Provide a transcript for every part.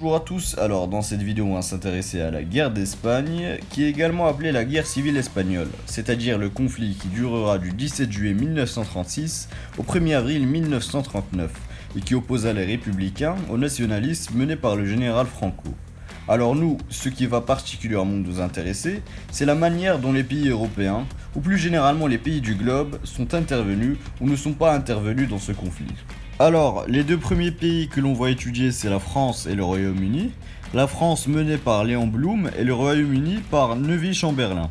Bonjour à tous, alors dans cette vidéo on va s'intéresser à la guerre d'Espagne, qui est également appelée la guerre civile espagnole, c'est-à-dire le conflit qui durera du 17 juillet 1936 au 1er avril 1939, et qui opposa les républicains aux nationalistes menés par le général Franco. Alors nous, ce qui va particulièrement nous intéresser, c'est la manière dont les pays européens, ou plus généralement les pays du globe, sont intervenus ou ne sont pas intervenus dans ce conflit. Alors, les deux premiers pays que l'on va étudier, c'est la France et le Royaume-Uni. La France menée par Léon Blum et le Royaume-Uni par Neville Chamberlain.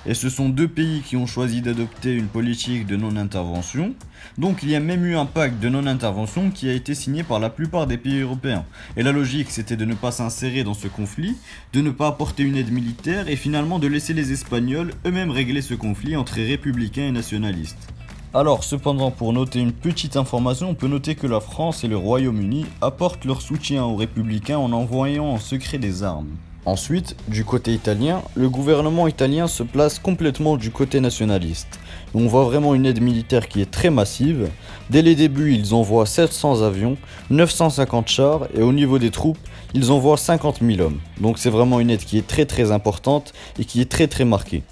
Et ce sont deux pays qui ont choisi d'adopter une politique de non-intervention. Donc il y a même eu un pacte de non-intervention qui a été signé par la plupart des pays européens. Et la logique c'était de ne pas s'insérer dans ce conflit, de ne pas apporter une aide militaire et finalement de laisser les Espagnols eux-mêmes régler ce conflit entre républicains et nationalistes. Alors cependant, pour noter une petite information, on peut noter que la France et le Royaume-Uni apportent leur soutien aux républicains en envoyant en secret des armes. Ensuite, du côté italien, le gouvernement italien se place complètement du côté nationaliste. On voit vraiment une aide militaire qui est très massive. Dès les débuts, ils envoient 700 avions, 950 chars et au niveau des troupes, ils envoient 50 000 hommes. Donc c'est vraiment une aide qui est très importante et qui est très marquée.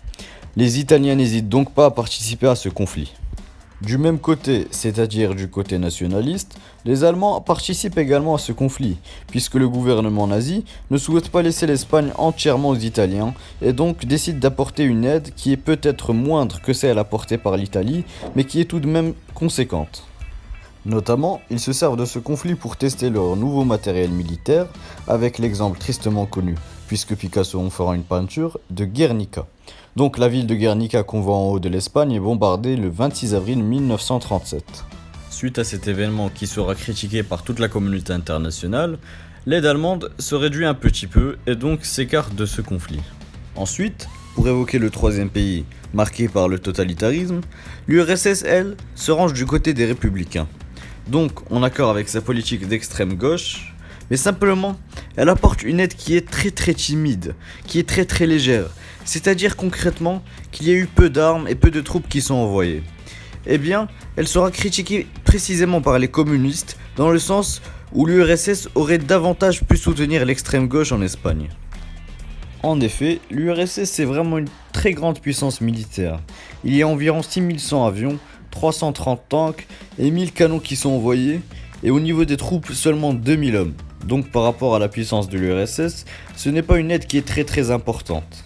Les Italiens n'hésitent donc pas à participer à ce conflit. Du même côté, c'est-à-dire du côté nationaliste, les Allemands participent également à ce conflit, puisque le gouvernement nazi ne souhaite pas laisser l'Espagne entièrement aux Italiens, et donc décide d'apporter une aide qui est peut-être moindre que celle apportée par l'Italie, mais qui est tout de même conséquente. Notamment, ils se servent de ce conflit pour tester leur nouveau matériel militaire, avec l'exemple tristement connu, puisque Picasso en fera une peinture, de Guernica. Donc la ville de Guernica qu'on voit en haut de l'Espagne est bombardée le 26 avril 1937. Suite à cet événement qui sera critiqué par toute la communauté internationale, l'aide allemande se réduit un petit peu et donc s'écarte de ce conflit. Ensuite, pour évoquer le troisième pays marqué par le totalitarisme, l'URSS, elle, se range du côté des républicains. Donc en accord avec sa politique d'extrême gauche, mais simplement, elle apporte une aide qui est très timide, qui est très légère, c'est-à-dire concrètement qu'il y a eu peu d'armes et peu de troupes qui sont envoyées. Eh bien, elle sera critiquée précisément par les communistes, dans le sens où l'URSS aurait davantage pu soutenir l'extrême gauche en Espagne. En effet, l'URSS est vraiment une très grande puissance militaire. Il y a environ 6100 avions, 330 tanks et 1000 canons qui sont envoyés, et au niveau des troupes, seulement 2000 hommes. Donc par rapport à la puissance de l'URSS, ce n'est pas une aide qui est très importante.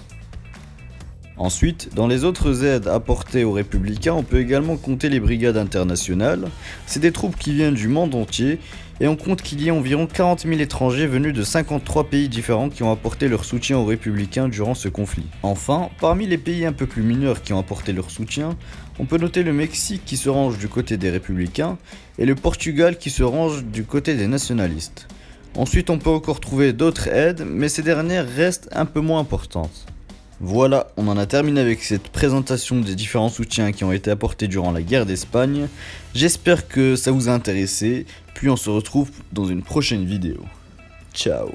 Ensuite, dans les autres aides apportées aux républicains, on peut également compter les brigades internationales. C'est des troupes qui viennent du monde entier, et on compte qu'il y a environ 40 000 étrangers venus de 53 pays différents qui ont apporté leur soutien aux républicains durant ce conflit. Enfin, parmi les pays un peu plus mineurs qui ont apporté leur soutien, on peut noter le Mexique qui se range du côté des républicains, et le Portugal qui se range du côté des nationalistes. Ensuite, on peut encore trouver d'autres aides, mais ces dernières restent un peu moins importantes. Voilà, on en a terminé avec cette présentation des différents soutiens qui ont été apportés durant la guerre d'Espagne. J'espère que ça vous a intéressé, puis on se retrouve dans une prochaine vidéo. Ciao.